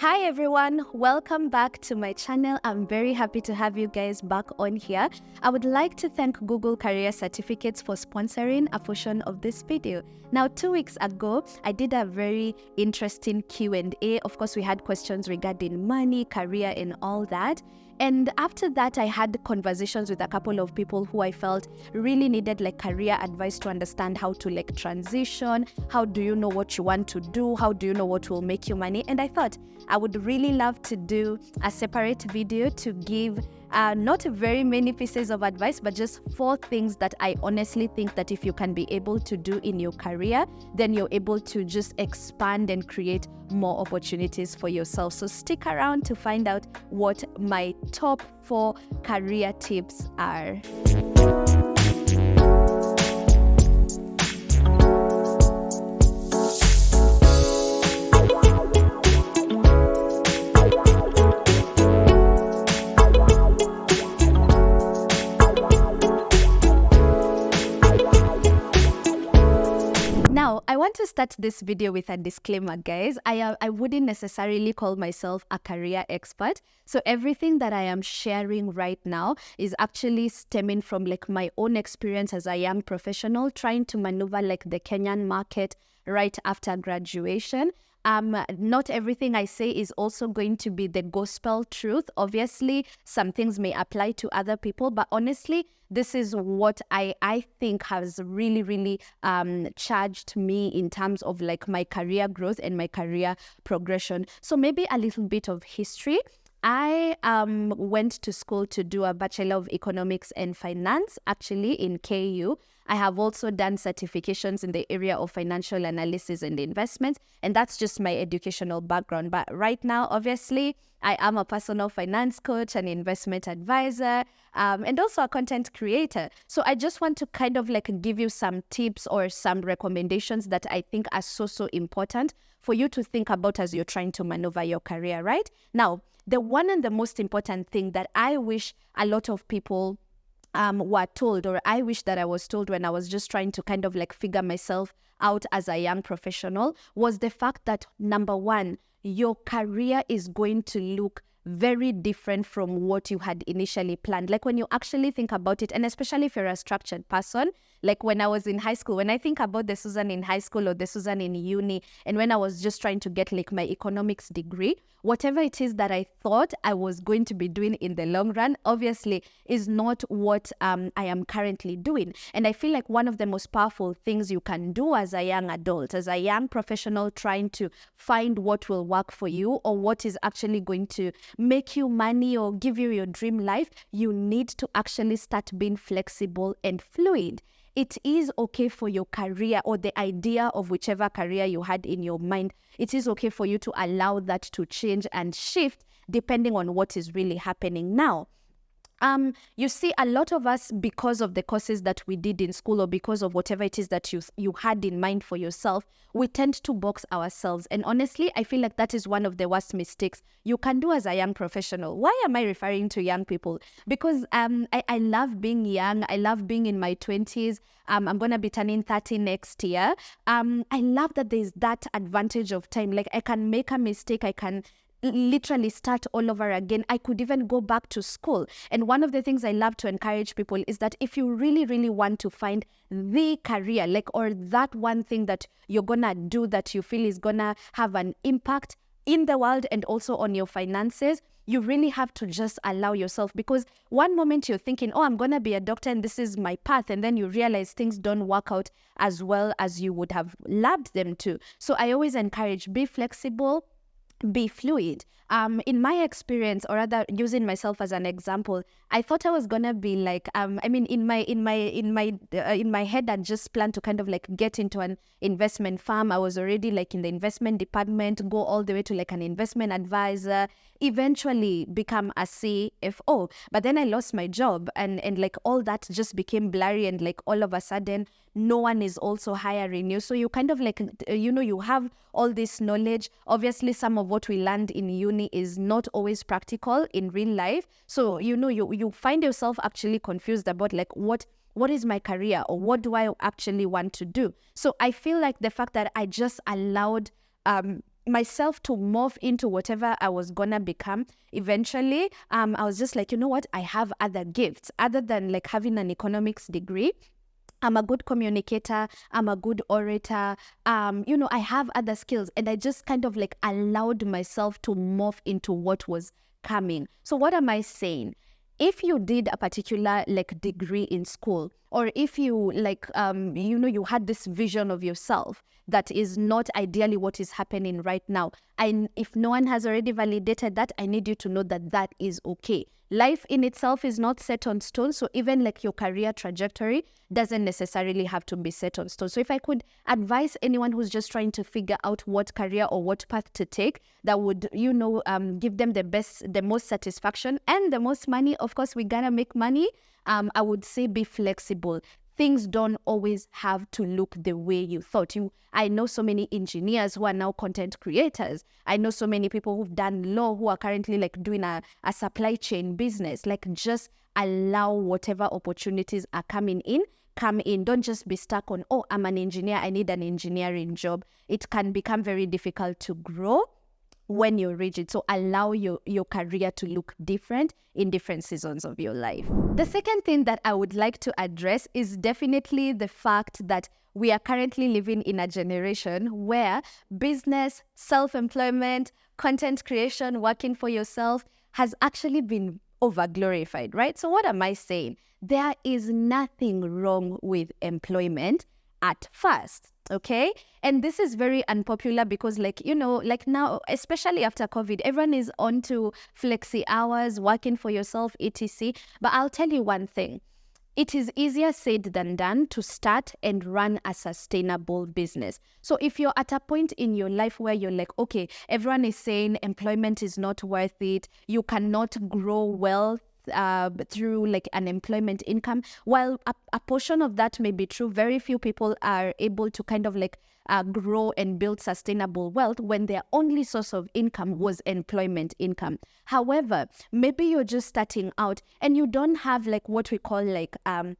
Hi everyone, welcome back to my channel. I'm very happy to have you guys back on here. I would like to thank Google Career Certificates for sponsoring a portion of this video. Now, 2 weeks ago, I did a very interesting Q&A. Of course, we had questions regarding money, career, and all that. And after that, I had conversations with a couple of people who I felt really needed career advice to understand how to transition. How do you know what you want to do? How do you know what will make you money? And I thought I would really love to do a separate video to give not very many pieces of advice, but just 4 things that I honestly think that if you can be able to do in your career, then you're able to just expand and create more opportunities for yourself. So stick around to find out what my top 4 career tips are. Now, I want to start this video with a disclaimer, guys. I wouldn't necessarily call myself a career expert. So everything that I am sharing right now is actually stemming from my own experience as a young professional trying to maneuver the Kenyan market right after graduation. Not everything I say is also going to be the gospel truth. Obviously, some things may apply to other people, but honestly, this is what I think has really charged me in terms of my career growth and my career progression. So maybe a little bit of history. I went to school to do a Bachelor of Economics and Finance, actually in KU. I have also done certifications in the area of financial analysis and investments, and that's just my educational background. But right now, obviously, I am a personal finance coach, an investment advisor, and also a content creator. So I just want to kind of give you some tips or some recommendations that I think are so important for you to think about as you're trying to maneuver your career, right? Now, the one and the most important thing that I wish a lot of people were told, or I wish that I was told when I was just trying to kind of figure myself out as a young professional, was the fact that, number one, your career is going to look very different from what you had initially planned. When you actually think about it, and especially if you're a structured person, when I was in high school, when I think about the Susan in high school or the Susan in uni, and when I was just trying to get my economics degree, whatever it is that I thought I was going to be doing in the long run, obviously is not what I am currently doing. And I feel one of the most powerful things you can do as a young adult, as a young professional trying to find what will work for you or what is actually going to make you money or give you your dream life, you need to actually start being flexible and fluid. It is okay for your career or the idea of whichever career you had in your mind. It is okay for you to allow that to change and shift depending on what is really happening now. You see, a lot of us, because of the courses that we did in school or because of whatever it is that you had in mind for yourself, we tend to box ourselves. And honestly, I feel that is one of the worst mistakes you can do as a young professional. Why am I referring to young people? Because I love being young. I love being in my 20s. I'm going to be turning 30 next year. I love that there's that advantage of time. I can make a mistake. I can literally start all over again. I could even go back to school. And one of the things I love to encourage people is that if you really want to find the career, or that one thing that you're gonna do that you feel is gonna have an impact in the world and also on your finances, you really have to just allow yourself, because one moment you're thinking, oh, I'm gonna be a doctor and this is my path, and then you realize things don't work out as well as you would have loved them to. So I always encourage, be flexible, be fluid. In my experience, or rather using myself as an example, I thought I was gonna be in my head I just planned to kind of get into an investment firm. I was already in the investment department, go all the way to an investment advisor, eventually become a CFO. But then I lost my job, and all that just became blurry, and all of a sudden no one is also hiring you. So you kind of you have all this knowledge. Obviously, some of what we learned in uni is not always practical in real life. So you find yourself actually confused about what is my career, or what do I actually want to do? So I feel the fact that I just allowed myself to morph into whatever I was gonna become eventually, I was just like, you know what, I have other gifts other than like having an economics degree. I'm a good communicator. I'm a good orator. I have other skills, and I just kind of like allowed myself to morph into what was coming. So what am I saying? If you did a particular like degree in school, or if you like, you had this vision of yourself that is not ideally what is happening right now, and if no one has already validated that, I need you to know that that is okay. Life in itself is not set on stone. So even like your career trajectory doesn't necessarily have to be set on stone. So if I could advise anyone who's just trying to figure out what career or what path to take that would, give them the most satisfaction and the most money, of course, we gotta make money. I would say be flexible. Things don't always have to look the way you thought. I know so many engineers who are now content creators. I know so many people who've done law who are currently like doing a supply chain business. Like, just allow whatever opportunities are coming in, come in. Don't just be stuck on, oh, I'm an engineer, I need an engineering job. It can become very difficult to grow when you're rigid. So allow your career to look different in different seasons of your life. The second thing that I would like to address is definitely the fact that we are currently living in a generation where business, self-employment, content creation, working for yourself has actually been over-glorified, right? So what am I saying? There is nothing wrong with employment at first. Okay. And this is very unpopular because like now, especially after COVID, everyone is on to flexi hours, working for yourself, etc. But I'll tell you one thing. It is easier said than done to start and run a sustainable business. So if you're at a point in your life where you're like, okay, everyone is saying employment is not worth it, you cannot grow wealth through like an employment income, while a portion of that may be true, very few people are able to kind of like grow and build sustainable wealth when their only source of income was employment income. However, maybe you're just starting out and you don't have like what we call like a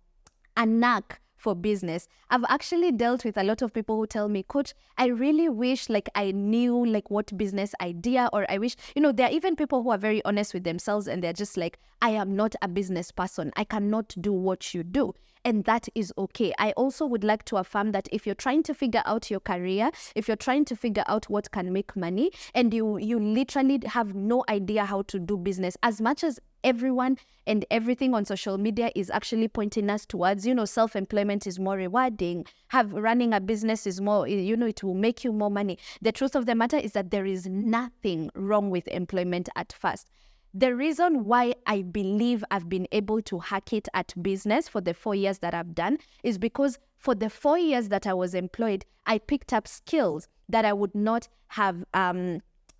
knack for business. I've actually dealt with a lot of people who tell me, Coach, I really wish like I knew like what business idea, or I wish, there are even people who are very honest with themselves and they're just like, I am not a business person. I cannot do what you do. And that is okay. I also would like to affirm that if you're trying to figure out your career, if you're trying to figure out what can make money, and you literally have no idea how to do business, as much as everyone and everything on social media is actually pointing us towards, self-employment is more rewarding, running a business is more, it will make you more money. The truth of the matter is that there is nothing wrong with employment at first. The reason why I believe I've been able to hack it at business for the 4 years that I've done is because for the 4 years that I was employed, I picked up skills that I would not have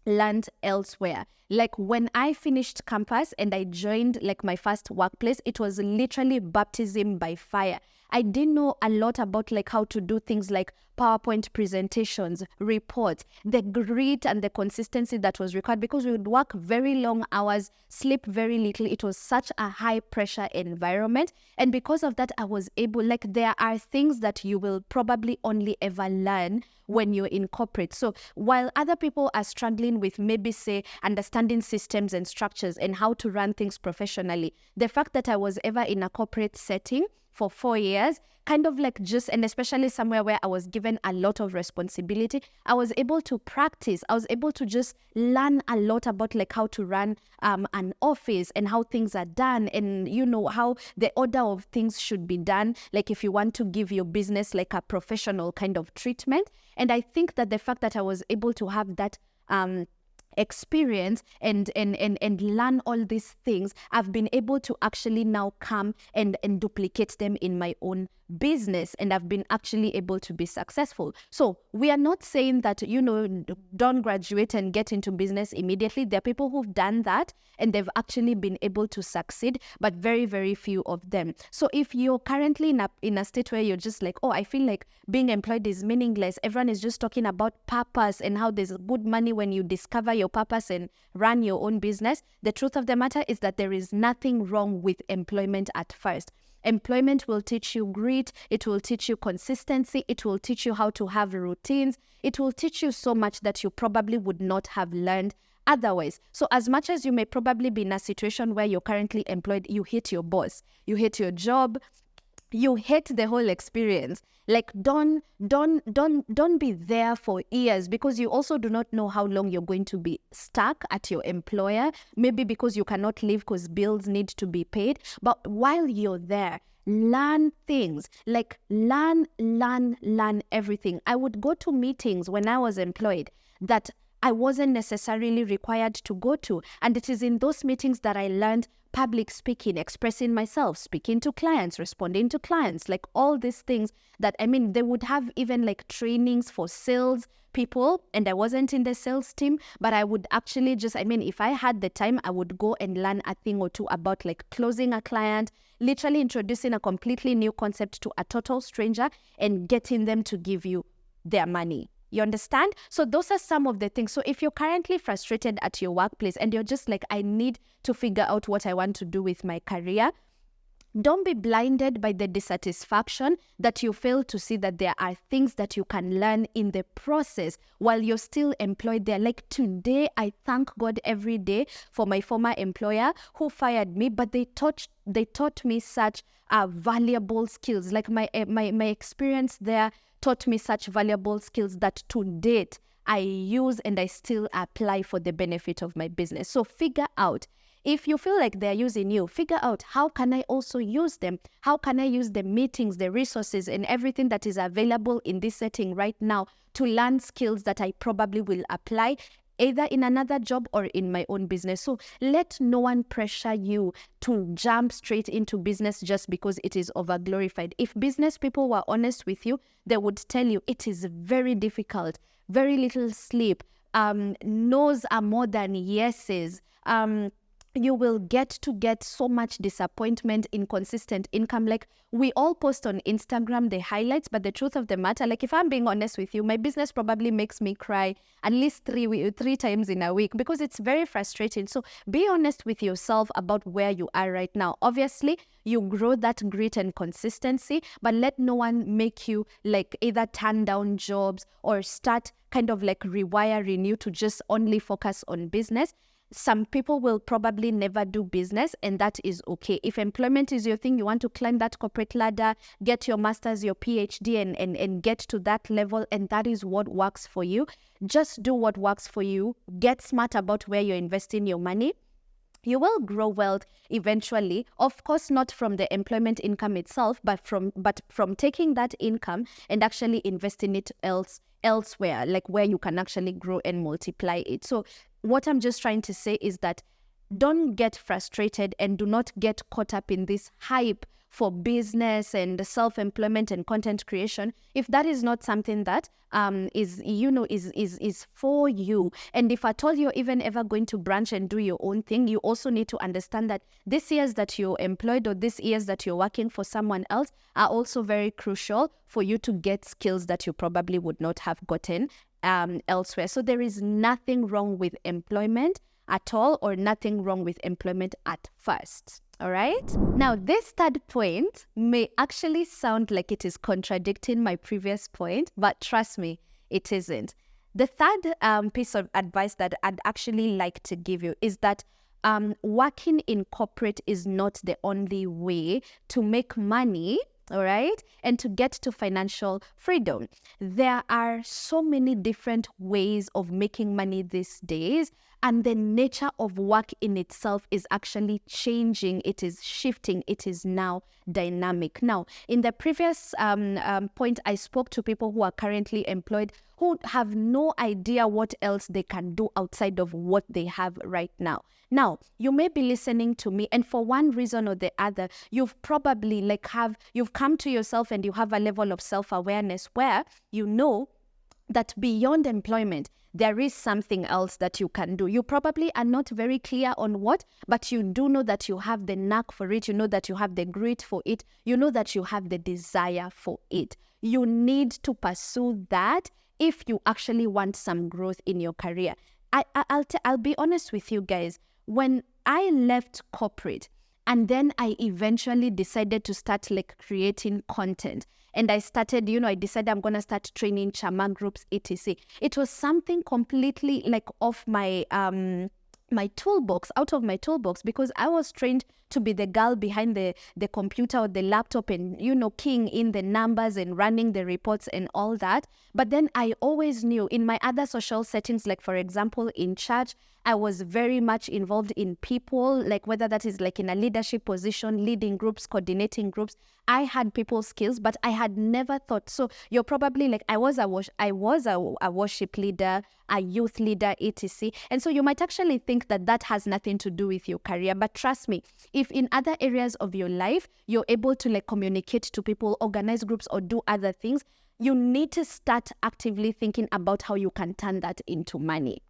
learned elsewhere. Like when I finished campus and I joined like my first workplace, it was literally baptism by fire. I didn't know a lot about like how to do things like PowerPoint presentations, reports, the grit and the consistency that was required, because we would work very long hours, sleep very little. It was such a high pressure environment. And because of that, I was able, like there are things that you will probably only ever learn when you're in corporate. So while other people are struggling with maybe say understanding systems and structures and how to run things professionally, the fact that I was ever in a corporate setting for 4 years, kind of like just, and especially somewhere where I was given a lot of responsibility, I was able to practice. I was able to just learn a lot about like how to run an office and how things are done, and how the order of things should be done, like if you want to give your business like a professional kind of treatment. And I think that the fact that I was able to have that experience and learn all these things, I've been able to actually now come and duplicate them in my own business, and I've been actually able to be successful. So we are not saying that, don't graduate and get into business immediately. There are people who've done that and they've actually been able to succeed, but very, very few of them. So if you're currently in a state where you're just like, oh, I feel like being employed is meaningless, everyone is just talking about purpose and how there's good money when you discover your purpose and run your own business, the truth of the matter is that there is nothing wrong with employment at first. Employment will teach you grit. It will teach you consistency. It will teach you how to have routines. It will teach you so much that you probably would not have learned otherwise. So as much as you may probably be in a situation where you're currently employed, you hate your boss, you hate your job, you hate the whole experience. Like don't be there for years, because you also do not know how long you're going to be stuck at your employer. Maybe because you cannot leave because bills need to be paid. But while you're there, learn things. Like learn everything. I would go to meetings when I was employed that I wasn't necessarily required to go to. And it is in those meetings that I learned public speaking, expressing myself, speaking to clients, responding to clients, like all these things that, I mean, they would have even like trainings for sales people, and I wasn't in the sales team, but I would actually just, I mean, if I had the time, I would go and learn a thing or two about like closing a client, literally introducing a completely new concept to a total stranger and getting them to give you their money. You understand? So those are some of the things. So if you're currently frustrated at your workplace and you're just like, I need to figure out what I want to do with my career, don't be blinded by the dissatisfaction that you fail to see that there are things that you can learn in the process while you're still employed there. Like today, I thank God every day for my former employer who fired me, but they taught me such valuable skills. Like my experience there taught me such valuable skills that to date I use and I still apply for the benefit of my business. So figure out, if you feel like they're using you, figure out how can I also use them? How can I use the meetings, the resources, and everything that is available in this setting right now to learn skills that I probably will apply either in another job or in my own business. So let no one pressure you to jump straight into business just because it is overglorified. If business people were honest with you, they would tell you it is very difficult, very little sleep, no's are more than yeses. You will get so much disappointment, inconsistent income. Like we all post on Instagram the highlights, but the truth of the matter, like if I'm being honest with you, my business probably makes me cry at least three times in a week because it's very frustrating. So be honest with yourself about where you are right now. Obviously, you grow that grit and consistency, but let no one make you like either turn down jobs or start kind of like rewiring you to just only focus on business. Some people will probably never do business, and that is okay. If employment is your thing, you want to climb that corporate ladder, get your master's, your PhD, and get to that level, and that is what works for you. Just do what works for you. Get smart about where you're investing your money. You will grow wealth eventually, of course, not from the employment income itself, but from taking that income and actually investing it elsewhere, like where you can actually grow and multiply it. So what I'm just trying to say is that don't get frustrated and do not get caught up in this hype for business and self-employment and content creation if that is not something that is for you. And if at all you're even ever going to branch and do your own thing, you also need to understand that these years that you're employed or these years that you're working for someone else are also very crucial for you to get skills that you probably would not have gotten elsewhere. So there is nothing wrong with employment at all, or nothing wrong with employment at first. All right. Now, this third point may actually sound like it is contradicting my previous point, but trust me, it isn't. The third piece of advice that I'd actually like to give you is that working in corporate is not the only way to make money. All right, and to get to financial freedom. There are so many different ways of making money these days, and the nature of work in itself is actually changing. It is shifting. It is now dynamic. Now, in the previous point, I spoke to people who are currently employed who have no idea what else they can do outside of what they have right now. Now, you may be listening to me, and for one reason or the other, you've probably you've come to yourself and you have a level of self-awareness where you know that beyond employment, there is something else that you can do. You probably are not very clear on what, but you do know that you have the knack for it. You know that you have the grit for it. You know that you have the desire for it. You need to pursue that if you actually want some growth in your career. I'll be honest with you guys. When I left corporate, And then I eventually decided to start like creating content. And I started, I decided I'm going to start training Chama groups, etc. It was something completely like off my my toolbox, out of my toolbox, because I was trained to be the girl behind the computer or the laptop and, keying in the numbers and running the reports and all that. But then I always knew in my other social settings, like for example, in church, I was very much involved in people, like whether that is like in a leadership position, leading groups, coordinating groups. I had people skills, but I had never thought. So you're probably like, I was a worship leader, a youth leader, etc. And so you might actually think that that has nothing to do with your career. But trust me, if in other areas of your life, you're able to like communicate to people, organize groups, or do other things, you need to start actively thinking about how you can turn that into money.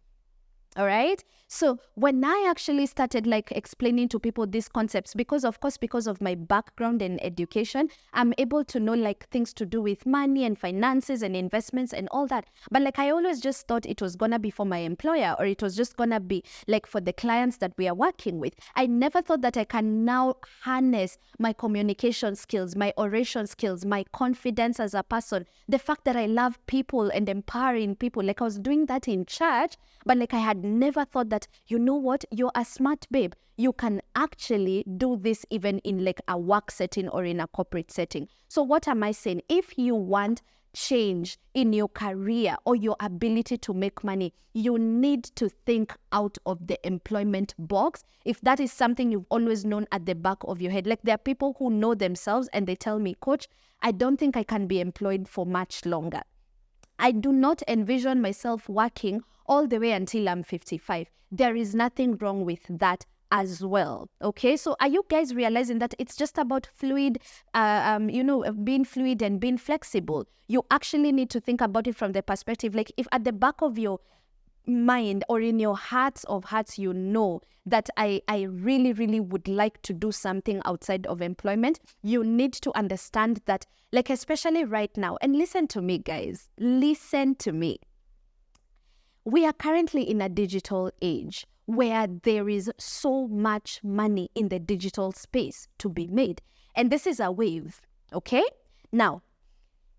All right. So when I actually started like explaining to people these concepts, because of my background and education, I'm able to know like things to do with money and finances and investments and all that. But like I always just thought it was gonna be for my employer, or it was just gonna be like for the clients that we are working with. I never thought that I can now harness my communication skills, my oration skills, my confidence as a person, the fact that I love people and empowering people. Like I was doing that in church, but like I had never thought that, you know what, you're a smart babe. You can actually do this even in like a work setting or in a corporate setting. So what am I saying? If you want change in your career or your ability to make money, you need to think out of the employment box. If that is something you've always known at the back of your head, like there are people who know themselves and they tell me, Coach, I don't think I can be employed for much longer. I do not envision myself working all the way until I'm 55. There is nothing wrong with that as well. Okay, so are you guys realizing that it's just about being fluid and being flexible? You actually need to think about it from the perspective, like if at the back of your mind or in your hearts of hearts, you know that I really, really would like to do something outside of employment, you need to understand that, like especially right now, and listen to me guys, listen to me. We are currently in a digital age where there is so much money in the digital space to be made. And this is a wave, okay? Now,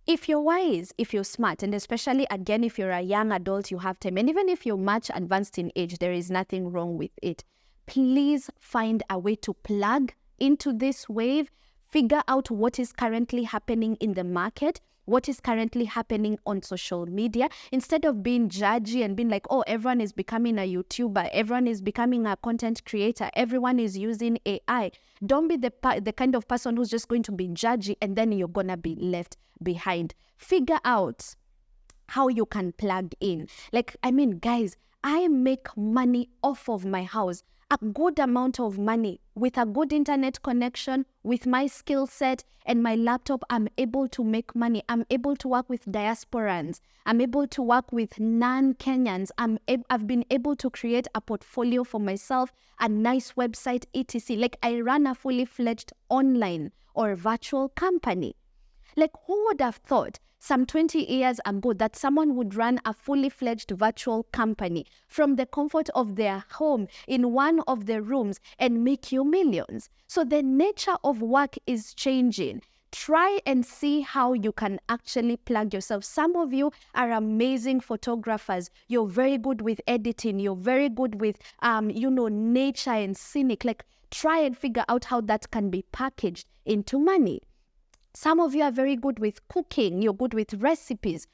if you're wise, if you're smart, and especially, again, if you're a young adult, you have time, and even if you're much advanced in age, there is nothing wrong with it. Please find a way to plug into this wave, figure out what is currently happening in the market, what is currently happening on social media, instead of being judgy and being like, oh, everyone is becoming a YouTuber, everyone is becoming a content creator, everyone is using AI. Don't be the kind of person who's just going to be judgy and then you're going to be left behind. Figure out how you can plug in. Like, I mean, guys, I make money off of my house, a good amount of money with a good internet connection, with my skill set and my laptop. I'm able to make money. I'm able to work with diasporans. I'm able to work with non-Kenyans. I've been able to create a portfolio for myself, a nice website, etc. Like I run a fully fledged online or virtual company. Like who would have thought some 20 years ago that someone would run a fully fledged virtual company from the comfort of their home in one of the rooms and make you millions? So the nature of work is changing. Try and see how you can actually plug yourself. Some of you are amazing photographers. You're very good with editing. You're very good with, nature and scenic. Like try and figure out how that can be packaged into money. Some of you are very good with cooking. You're good with recipes.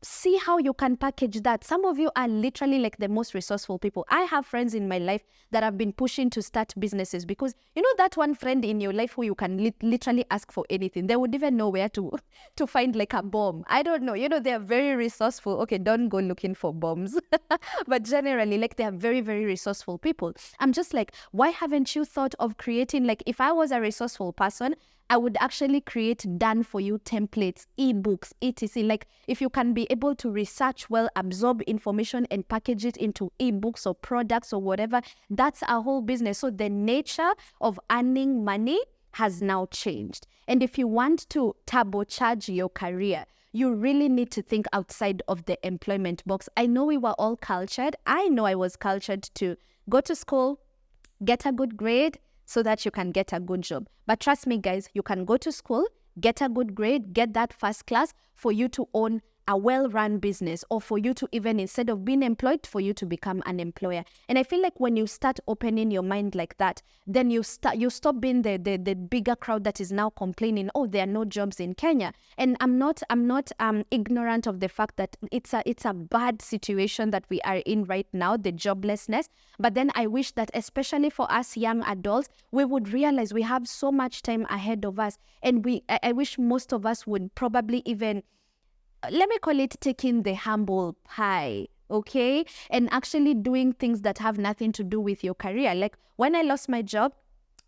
See how you can package that. Some of you are literally like the most resourceful people. I have friends in my life that have been pushing to start businesses because, you know, that one friend in your life who you can literally ask for anything. They would even know where to find like a bomb. I don't know. You know, they're very resourceful. Okay, don't go looking for bombs. But generally, like, they're very, very resourceful people. I'm just like, why haven't you thought of creating, like, if I was a resourceful person, I would actually create done for you templates, ebooks, etc. Like if you can be able to research well, absorb information and package it into ebooks or products or whatever, that's our whole business. So the nature of earning money has now changed. And if you want to turbocharge your career, you really need to think outside of the employment box. I know we were all cultured. I know I was cultured to go to school, get a good grade, so that you can get a good job. But trust me, guys, you can go to school, get a good grade, get that first class for you to own a well-run business, or for you to even, instead of being employed, for you to become an employer. And I feel like when you start opening your mind like that, then you stop being the bigger crowd that is now complaining, oh, there are no jobs in Kenya. And I'm not ignorant of the fact that it's a bad situation that we are in right now, the joblessness. But then I wish that, especially for us young adults, we would realize we have so much time ahead of us, and I wish most of us would probably even, let me call it, taking the humble pie, okay? And actually doing things that have nothing to do with your career. Like when I lost my job,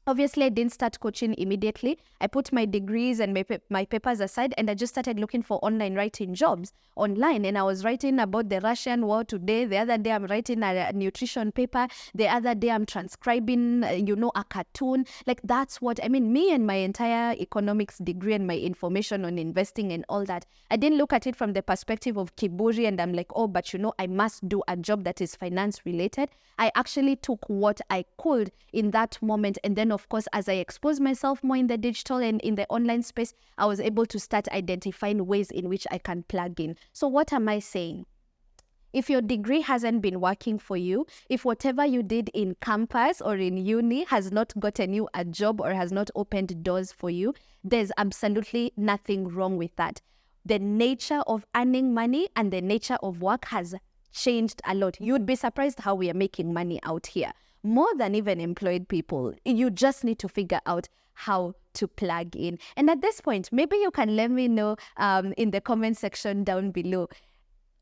obviously I didn't start coaching immediately. I put my degrees and my papers aside, and I just started looking for online writing jobs online. And I was writing about the Russian war today. The other day I'm writing a nutrition paper. The other day I'm transcribing, a cartoon. Like that's what, I mean, me and my entire economics degree and my information on investing and all that, I didn't look at it from the perspective of kiburi and I'm like, oh, but I must do a job that is finance related. I actually took what I could in that moment, and then of course, as I exposed myself more in the digital and in the online space, I was able to start identifying ways in which I can plug in. So what am I saying? If your degree hasn't been working for you, if whatever you did in campus or in uni has not gotten you a job or has not opened doors for you, there's absolutely nothing wrong with that. The nature of earning money and the nature of work has changed a lot. You'd be surprised how we are making money out here. More than even employed people. You just need to figure out how to plug in. And at this point, maybe you can let me know in the comment section down below,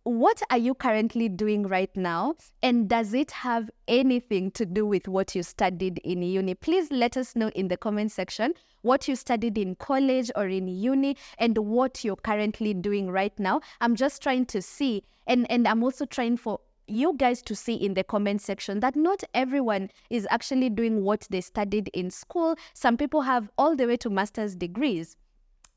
what are you currently doing right now? And does it have anything to do with what you studied in uni? Please let us know in the comment section what you studied in college or in uni and what you're currently doing right now. I'm just trying to see, and I'm also trying for you guys to see in the comment section that not everyone is actually doing what they studied in school. Some people have all the way to master's degrees,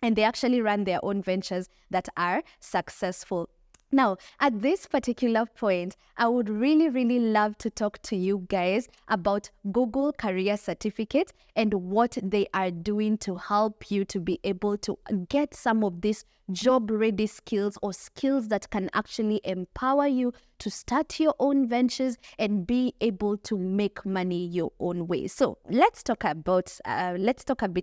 and they actually run their own ventures that are successful. Now, at this particular point, I would really, really love to talk to you guys about Google Career Certificate and what they are doing to help you to be able to get some of these job-ready skills, or skills that can actually empower you to start your own ventures and be able to make money your own way. So let's talk a bit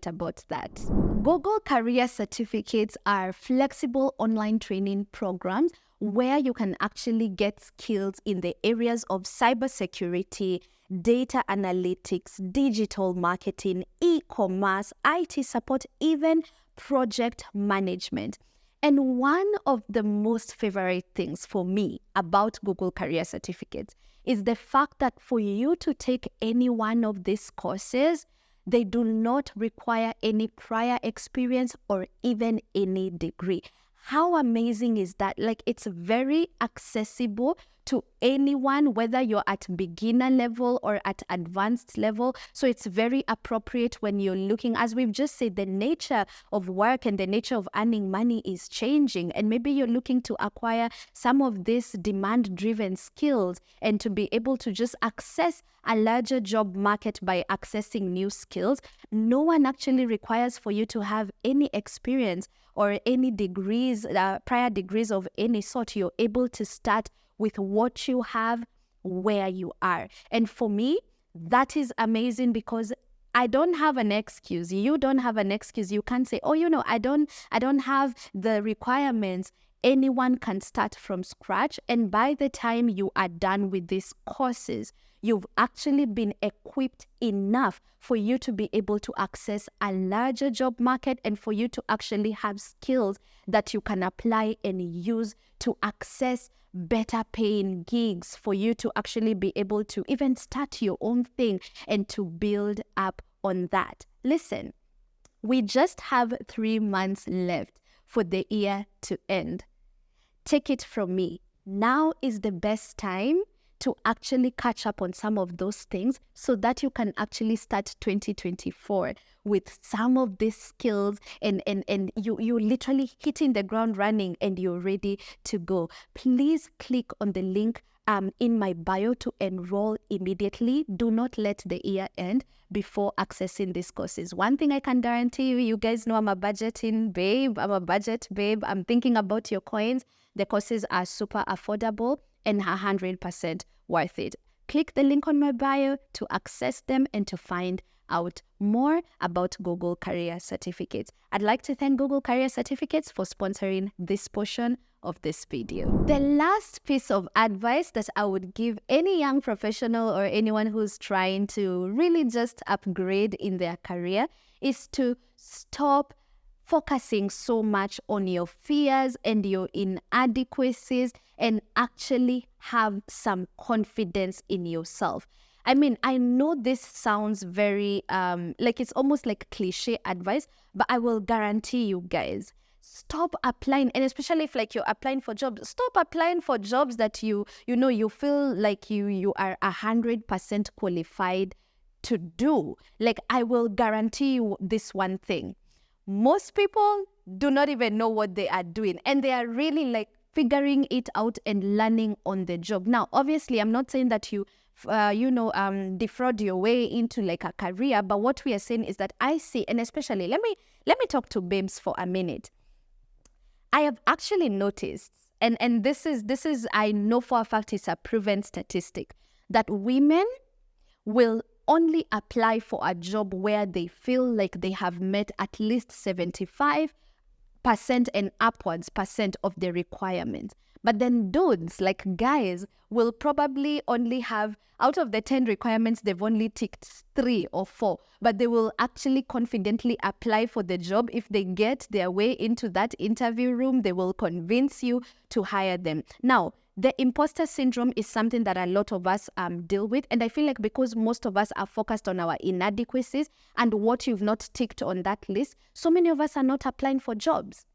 about that. Google Career Certificates are flexible online training programs where you can actually get skills in the areas of cybersecurity, data analytics, digital marketing, e-commerce, IT support, even project management. And one of the most favorite things for me about Google Career Certificates is the fact that for you to take any one of these courses, they do not require any prior experience or even any degree. How amazing is that? Like, it's very accessible to anyone, whether you're at beginner level or at advanced level. So it's very appropriate when you're looking, as we've just said, the nature of work and the nature of earning money is changing. And maybe you're looking to acquire some of these demand-driven skills and to be able to just access a larger job market by accessing new skills. No one actually requires for you to have any experience or any degrees, prior degrees of any sort. You're able to start with what you have, where you are. And for me, that is amazing because I don't have an excuse. You don't have an excuse. You can't say, oh, I don't have the requirements. Anyone can start from scratch. And by the time you are done with these courses, you've actually been equipped enough for you to be able to access a larger job market and for you to actually have skills that you can apply and use to access better paying gigs, for you to actually be able to even start your own thing and to build up on that. Listen, we just have 3 months left for the year to end. Take it from me. Now is the best time to actually catch up on some of those things so that you can actually start 2024 with some of these skills and you literally hitting the ground running and you're ready to go. Please click on the link in my bio to enroll immediately. Do not let the year end before accessing these courses. One thing I can guarantee you, you guys know I'm a budgeting babe. I'm a budget babe. I'm thinking about your coins. The courses are super affordable and 100% worth it. Click the link on my bio to access them and to find out more about Google Career Certificates. I'd like to thank Google Career Certificates for sponsoring this portion of this video. The last piece of advice that I would give any young professional or anyone who's trying to really just upgrade in their career is to stop focusing so much on your fears and your inadequacies and actually have some confidence in yourself. I mean, I know this sounds very, like it's almost like cliche advice, but I will guarantee you guys, stop applying, and especially if like you're applying for jobs, stop applying for jobs that you feel like you are 100% qualified to do. Like, I will guarantee you this one thing. Most people do not even know what they are doing, and they are really like figuring it out and learning on the job. Now, obviously, I'm not saying that you defraud your way into like a career, but what we are saying is that I see, and especially, let me talk to babes for a minute. I have actually noticed, and this is I know for a fact it's a proven statistic, that women will only apply for a job where they feel like they have met at least 75% and upwards percent of the requirements. But then dudes, like guys, will probably only have, out of the 10 requirements, they've only ticked 3 or 4. But they will actually confidently apply for the job. If they get their way into that interview room, they will convince you to hire them. Now, the imposter syndrome is something that a lot of us deal with. And I feel like because most of us are focused on our inadequacies and what you've not ticked on that list, so many of us are not applying for jobs.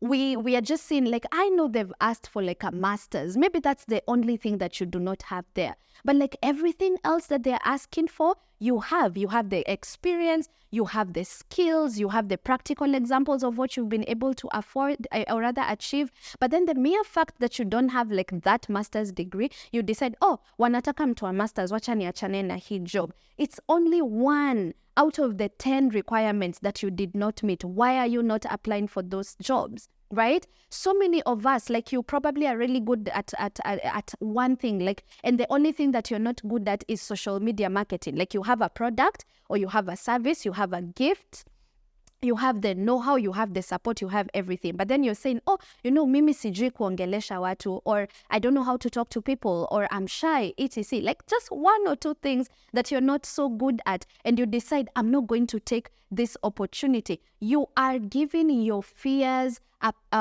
We are just saying, like, I know they've asked for like a master's. Maybe that's the only thing that you do not have there. But like everything else that they're asking for, you have. You have the experience, you have the skills, you have the practical examples of what you've been able to afford or rather achieve. But then the mere fact that you don't have like that master's degree, you decide, oh, wanataka mtu wa master's, wacha niachane na hii job. It's only one out of the 10 requirements that you did not meet. Why are you not applying for those jobs? Right? So many of us, like, you probably are really good at one thing, like, and the only thing that you're not good at is social media marketing. Like, you have a product or you have a service, you have a gift, you have the know-how, you have the support, you have everything. But then you're saying, oh, mimi sijui kuongelesha watu, or I don't know how to talk to people, or I'm shy, etc. Like just one or two things that you're not so good at, and you decide, I'm not going to take this opportunity. You are giving your fears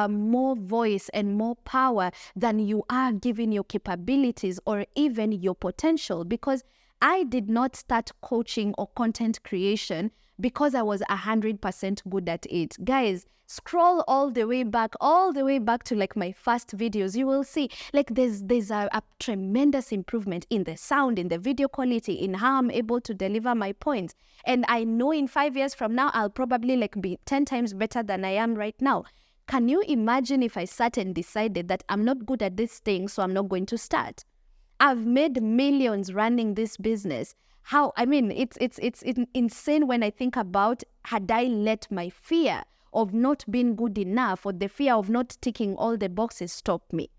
more voice and more power than you are giving your capabilities or even your potential. Because I did not start coaching or content creation because I was 100% good at it. Guys, scroll all the way back to like my first videos. You will see like there's a tremendous improvement in the sound, in the video quality, in how I'm able to deliver my points. And I know in 5 years from now, I'll probably like be 10 times better than I am right now. Can you imagine if I sat and decided that I'm not good at this thing, so I'm not going to start? I've made millions running this business. It's insane when I think about, had I let my fear of not being good enough or the fear of not ticking all the boxes stop me.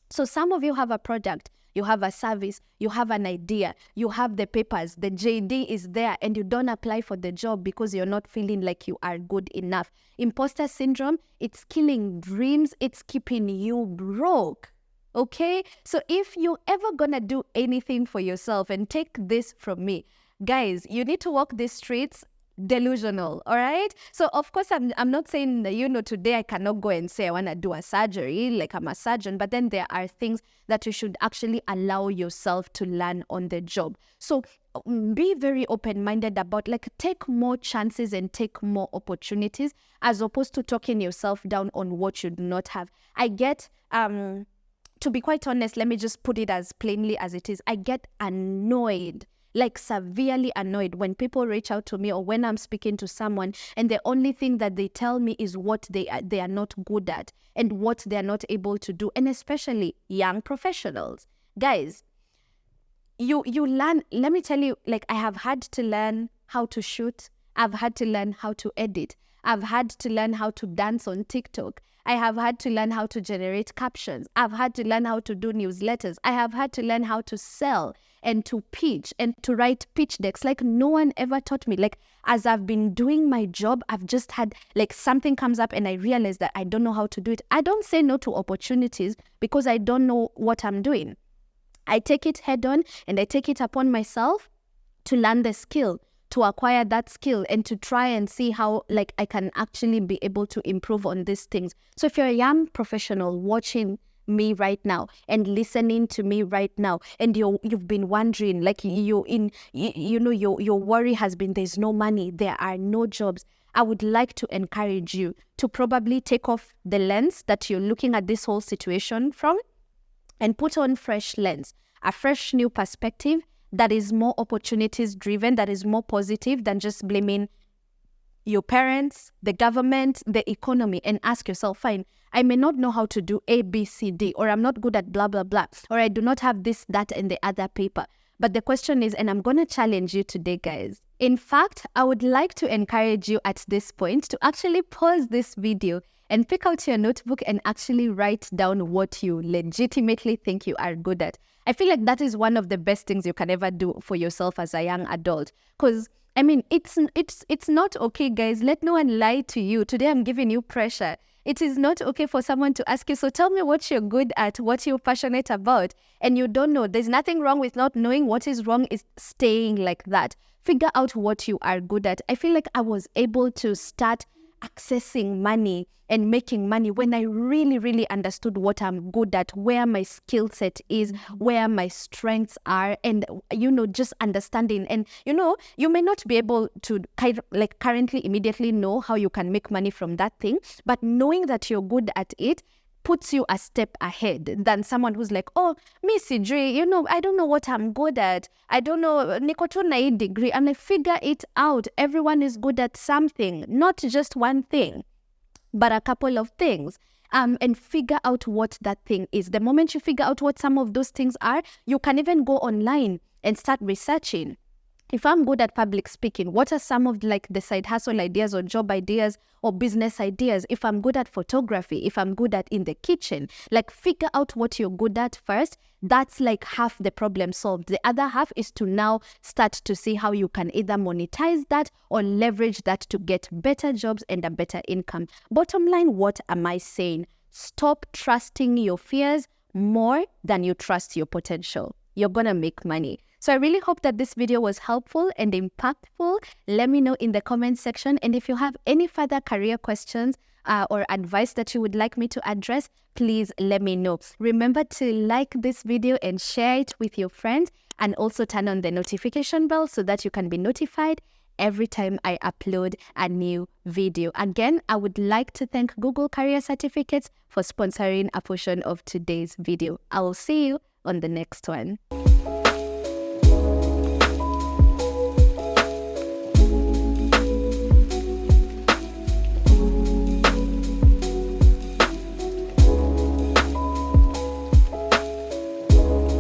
So some of you have a product, you have a service, you have an idea, you have the papers, the JD is there, and you don't apply for the job because you're not feeling like you are good enough. Imposter syndrome, it's killing dreams, it's keeping you broke. Okay? So if you're ever gonna do anything for yourself, and take this from me, guys, you need to walk these streets delusional, all right? So of course, I'm not saying that, today I cannot go and say I want to do a surgery, like I'm a surgeon, but then there are things that you should actually allow yourself to learn on the job. So be very open-minded about, like, take more chances and take more opportunities, as opposed to talking yourself down on what you do not have. I get, to be quite honest, let me just put it as plainly as it is. I get annoyed, like severely annoyed, when people reach out to me or when I'm speaking to someone and the only thing that they tell me is what they are not good at and what they are not able to do, and especially young professionals. Guys, you learn, let me tell you, like, I have had to learn how to shoot. I've had to learn how to edit. I've had to learn how to dance on TikTok. I have had to learn how to generate captions. I've had to learn how to do newsletters. I have had to learn how to sell and to pitch and to write pitch decks. Like, no one ever taught me. Like, as I've been doing my job, I've just had, like, something comes up and I realize that I don't know how to do it. I don't say no to opportunities because I don't know what I'm doing. I take it head on and I take it upon myself to learn the skill, to acquire that skill, and to try and see how, like, I can actually be able to improve on these things. So if you're a young professional watching me right now and listening to me right now, and you've been wondering, like, your worry has been, there's no money, there are no jobs, I would like to encourage you to probably take off the lens that you're looking at this whole situation from and put on fresh lens, a fresh new perspective that is more opportunities driven, that is more positive than just blaming your parents, the government, the economy, and ask yourself, fine, I may not know how to do A, B, C, D, or I'm not good at blah, blah, blah, or I do not have this, that, and the other paper. But the question is, and I'm going to challenge you today, guys. In fact, I would like to encourage you at this point to actually pause this video and pick out your notebook and actually write down what you legitimately think you are good at. I feel like that is one of the best things you can ever do for yourself as a young adult. Because, I mean, it's not okay, guys. Let no one lie to you. Today, I'm giving you pressure. It is not okay for someone to ask you, so tell me what you're good at, what you're passionate about, and you don't know. There's nothing wrong with not knowing. What is wrong is staying like that. Figure out what you are good at. I feel like I was able to start accessing money and making money when I really, really understood what I'm good at, where my skill set is, where my strengths are, and, just understanding. And, you may not be able to currently immediately know how you can make money from that thing, but knowing that you're good at it puts you a step ahead than someone who's like, oh, me sijui, I don't know what I'm good at. I don't know, niko tu na hii degree. And I figure it out. Everyone is good at something, not just one thing, but a couple of things. And figure out what that thing is. The moment you figure out what some of those things are, you can even go online and start researching. If I'm good at public speaking, what are some of the side hustle ideas or job ideas or business ideas? If I'm good at photography, if I'm good at in the kitchen, figure out what you're good at first. That's half the problem solved. The other half is to now start to see how you can either monetize that or leverage that to get better jobs and a better income. Bottom line, what am I saying? Stop trusting your fears more than you trust your potential. You're gonna make money. So I really hope that this video was helpful and impactful. Let me know in the comment section. And if you have any further career questions or advice that you would like me to address, please let me know. Remember to like this video and share it with your friends, and also turn on the notification bell so that you can be notified every time I upload a new video. Again, I would like to thank Google Career Certificates for sponsoring a portion of today's video. I will see you on the next one.